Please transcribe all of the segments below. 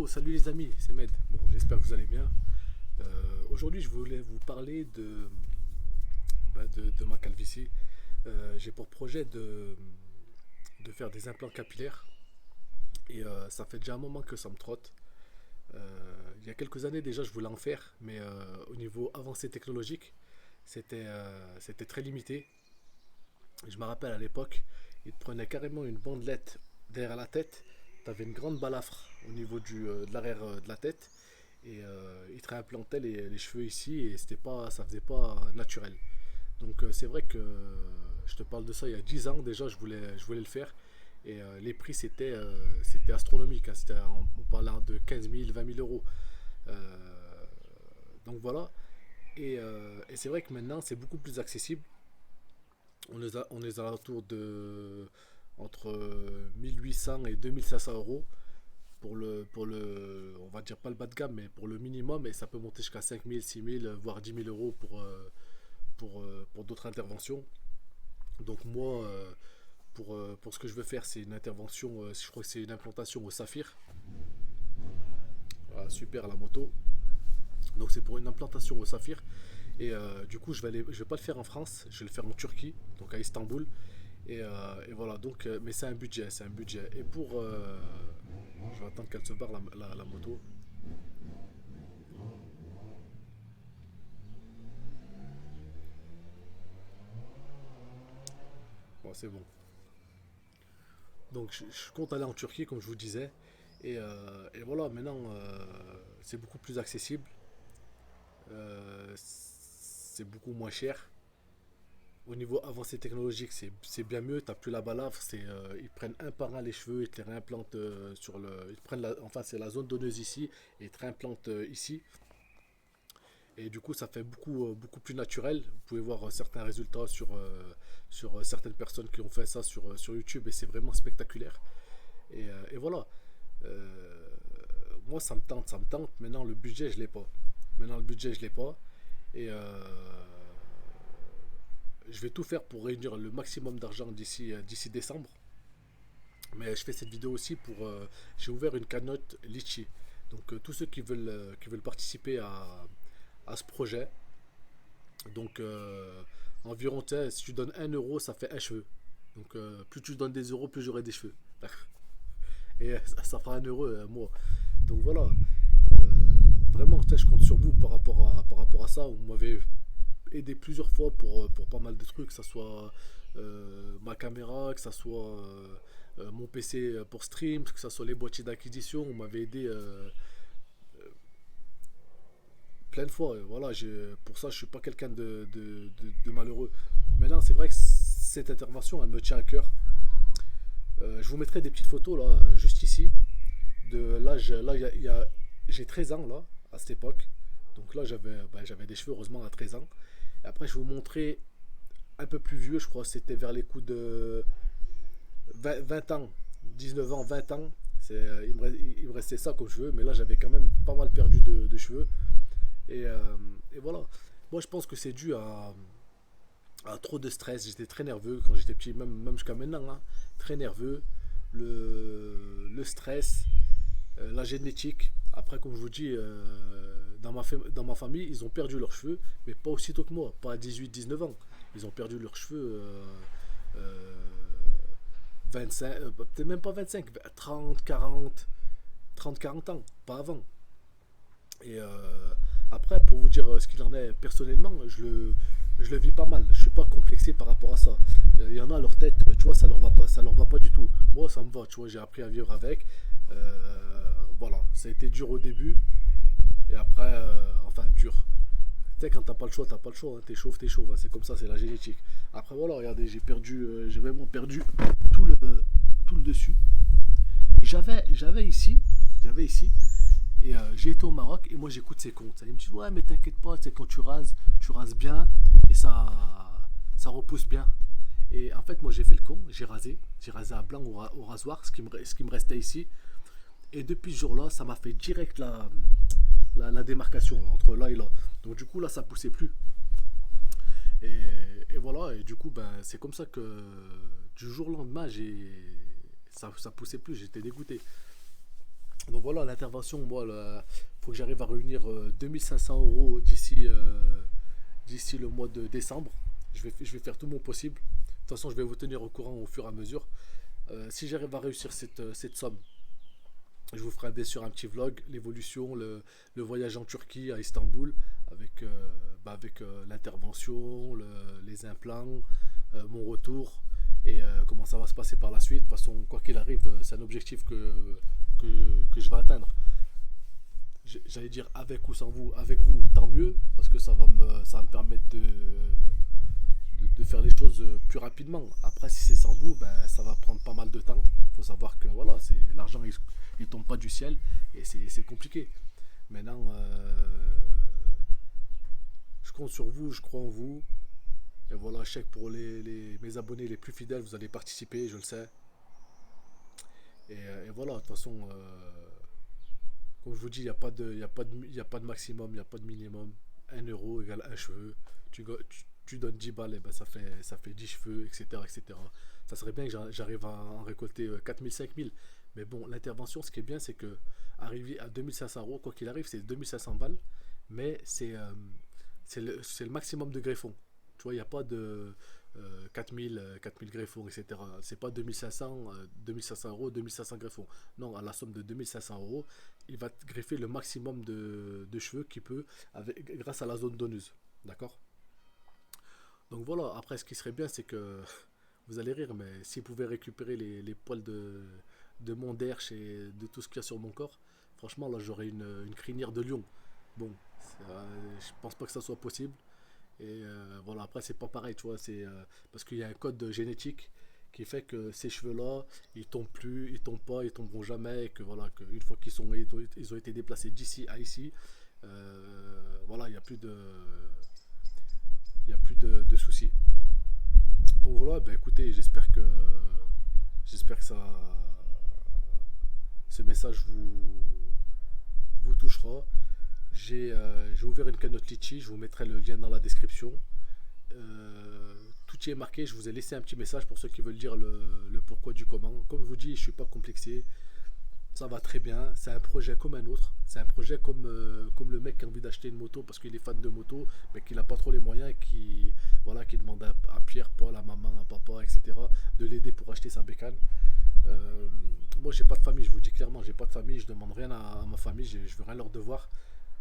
Salut les amis, c'est Med. Bon, j'espère que vous allez bien. Aujourd'hui, je voulais vous parler de ma calvitie. J'ai pour projet de faire des implants capillaires et ça fait déjà un moment que ça me trotte. Il y a quelques années déjà, je voulais en faire, mais au niveau avancée technologique, c'était très limité. Je me rappelle à l'époque, ils te prenaient carrément une bandelette derrière la tête. Tu avais une grande balafre au niveau de l'arrière de la tête et ils te réimplantaient les cheveux ici et ça faisait pas naturel. Donc c'est vrai que je te parle de ça il y a 10 ans déjà, je voulais le faire et les prix c'était astronomique, hein. On parlait de 15 000, 20 000 euros. Euh, donc voilà, et c'est vrai que maintenant c'est beaucoup plus accessible. On est à l'entour de entre 1800 et 2500 euros on va dire pas le bas de gamme, mais pour le minimum, et ça peut monter jusqu'à 5000, 6000, voire 10 000 euros pour d'autres interventions. Donc moi, pour ce que je veux faire, c'est une intervention, je crois que c'est une implantation au saphir. Voilà, super la moto. Donc c'est pour une implantation au saphir. Et du coup, je vais pas le faire en France, je vais le faire en Turquie, donc à Istanbul. Et voilà, donc, mais c'est un budget. Je vais attendre qu'elle se barre la moto. Bon, c'est bon. Donc je compte aller en Turquie, comme je vous disais. Et voilà, maintenant, c'est beaucoup plus accessible, c'est beaucoup moins cher. Au niveau avancé technologique, c'est bien mieux. T'as plus la balafre. Ils prennent un par un les cheveux, ils te les réimplantent ils prennent enfin, c'est la zone donneuse ici et ils te réimplantent ici. Et du coup, ça fait beaucoup plus naturel. Vous pouvez voir certains résultats sur certaines personnes qui ont fait ça sur YouTube et c'est vraiment spectaculaire. Et voilà. Euh, Moi, ça me tente, ça me tente. Maintenant, le budget, je l'ai pas. Maintenant, le budget, je l'ai pas. Et je vais tout faire pour réunir le maximum d'argent d'ici décembre. Mais je fais cette vidéo aussi j'ai ouvert une cagnotte Litchi. Donc tous ceux qui veulent participer à ce projet. Donc environ, tu sais, si tu donnes 1 euro, ça fait un cheveu. Donc plus tu donnes des euros, plus j'aurai des cheveux. Et ça fera 1 euro moi. Donc voilà. Vraiment, tu sais, je compte sur vous par rapport à ça. Vous m'avez aidé plusieurs fois pour pas mal de trucs, que ce soit ma caméra, que ce soit mon PC pour stream, que ce soit les boîtiers d'acquisition. On m'avait aidé plein de fois. Voilà, pour ça, je suis pas quelqu'un de malheureux. Maintenant, c'est vrai que cette intervention, elle me tient à cœur. Je vous mettrai des petites photos là, juste ici, de l'âge. Là, j'ai 13 ans là, à cette époque. Donc là, j'avais des cheveux, heureusement, à 13 ans. Et après, je vais vous montrer un peu plus vieux, je crois, c'était vers les coups de 20 ans, 19 ans, 20 ans. Il me restait ça comme cheveux, mais là, j'avais quand même pas mal perdu de cheveux. Et voilà. Moi, je pense que c'est dû à trop de stress. J'étais très nerveux quand j'étais petit, même jusqu'à maintenant, hein. Très nerveux. Le stress, la génétique. Après, comme je vous dis, dans ma famille, ils ont perdu leurs cheveux, mais pas aussitôt que moi, pas à 18, 19 ans. Ils ont perdu leurs cheveux euh, 25, peut-être même pas 25, 30, 40, 30, 40 ans, pas avant. Et après, pour vous dire ce qu'il en est personnellement, je le vis pas mal. Je suis pas complexé par rapport à ça. Il y en a leur tête, tu vois, ça leur va pas du tout. Moi, ça me va, tu vois, j'ai appris à vivre avec. Voilà, ça a été dur au début, et après, enfin, dur. Tu sais, quand t'as pas le choix, t'as pas le choix, hein. T'es chauve, hein. C'est comme ça, c'est la génétique. Après, voilà, regardez, j'ai vraiment perdu tout le, tout le dessus. J'avais ici, et j'ai été au Maroc et moi j'écoute ces comptes. Ils me disent ouais mais t'inquiète pas, c'est quand tu rases bien et ça repousse bien. Et en fait moi j'ai fait le con, j'ai rasé à blanc au rasoir ce qui me restait ici. Et depuis ce jour-là, ça m'a fait direct la démarcation là, entre là et là. Donc du coup là ça poussait plus. Et voilà, et du coup ben c'est comme ça que du jour au lendemain ça poussait plus, j'étais dégoûté. Donc voilà, l'intervention, moi, il faut que j'arrive à réunir 2500 € d'ici le mois de décembre. Je vais faire tout mon possible. De toute façon, je vais vous tenir au courant au fur et à mesure. Si j'arrive à réussir cette somme, je vous ferai bien sûr un petit vlog, l'évolution, le voyage en Turquie, à Istanbul, avec l'intervention, les implants, mon retour et comment ça va se passer par la suite. De toute façon, quoi qu'il arrive, c'est un objectif que je vais atteindre. J'allais dire avec ou sans vous, avec vous, tant mieux, parce que ça va me permettre de faire les choses plus rapidement. Après, si c'est sans vous, ben, ça va prendre pas mal de temps. Il faut savoir que voilà, l'argent, il tombe pas du ciel et c'est compliqué. Maintenant, je compte sur vous, je crois en vous. Et voilà, je sais que pour mes abonnés les plus fidèles, vous allez participer, je le sais. Et voilà, de toute façon, comme je vous dis, il n'y a pas de maximum, il n'y a pas de minimum. 1 € égale un cheveu. Tu donnes 10 balles, et ben ça fait 10 cheveux, etc., etc. Ça serait bien que j'arrive à en récolter 4000, 5000. Mais bon, l'intervention, ce qui est bien, c'est que arriver à 2500 €, quoi qu'il arrive, c'est 2500 balles. Mais c'est le maximum de greffons. Tu vois, il n'y a pas de 4000 greffons, etc. C'est pas 2500 €, 2500 greffons. Non, à la somme de 2500 €, il va te greffer le maximum de cheveux qu'il peut grâce à la zone donneuse. D'accord. Donc voilà, après, ce qui serait bien, c'est que vous allez rire, mais s'il pouvait récupérer les poils de mon derche et de tout ce qu'il y a sur mon corps, franchement, là, j'aurais une crinière de lion. Bon, je pense pas que ça soit possible. Et voilà, après, c'est pas pareil, tu vois, c'est parce qu'il y a un code génétique qui fait que ces cheveux-là, ils tombent plus, ils tombent pas, ils tomberont jamais, et que voilà, qu'une fois ils ont été déplacés d'ici à ici, voilà, il y a plus de soucis. Donc voilà, ben écoutez, j'espère que ce message vous touchera. J'ai ouvert une cagnotte Litchi, je vous mettrai le lien dans la description. Tout y est marqué, je vous ai laissé un petit message pour ceux qui veulent dire le pourquoi du comment. Comme je vous dis, je ne suis pas complexé, ça va très bien, c'est un projet comme un autre. C'est un projet comme le mec qui a envie d'acheter une moto parce qu'il est fan de moto, mais qui n'a pas trop les moyens et qui demande à Pierre, Paul, à maman, à papa, etc., de l'aider pour acheter sa bécane. Euh, Moi, j'ai pas de famille, je vous dis clairement, j'ai pas de famille, je demande rien à ma famille, je veux rien leur devoir.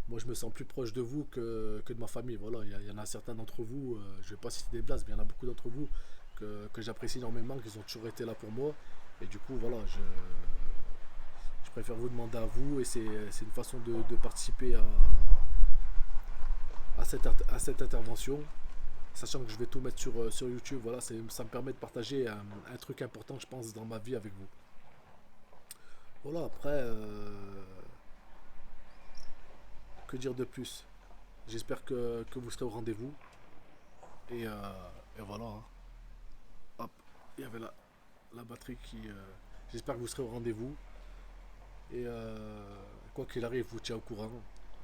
Moi, je me sens plus proche de vous que de ma famille. Voilà, il y en a certains d'entre vous, je vais pas citer des blagues, mais il y en a beaucoup d'entre vous que j'apprécie énormément, qu'ils ont toujours été là pour moi. Et du coup, voilà, je préfère vous demander à vous, et c'est une façon de participer à cette intervention, sachant que je vais tout mettre sur YouTube. Voilà, ça me permet de partager un truc important, je pense, dans ma vie avec vous. Voilà, après, que dire de plus. J'espère que vous serez au rendez-vous. Et voilà, hein. Hop, il y avait la batterie qui. J'espère que vous serez au rendez-vous. Et quoi qu'il arrive, je vous tiens au courant.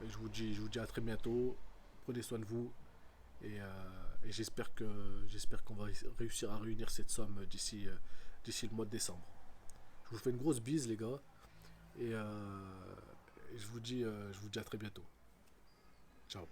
Et je vous dis à très bientôt. Prenez soin de vous. Et j'espère qu'on va réussir à réunir cette somme d'ici le mois de décembre. Je vous fais une grosse bise, les gars. Et je vous dis à très bientôt. Ciao.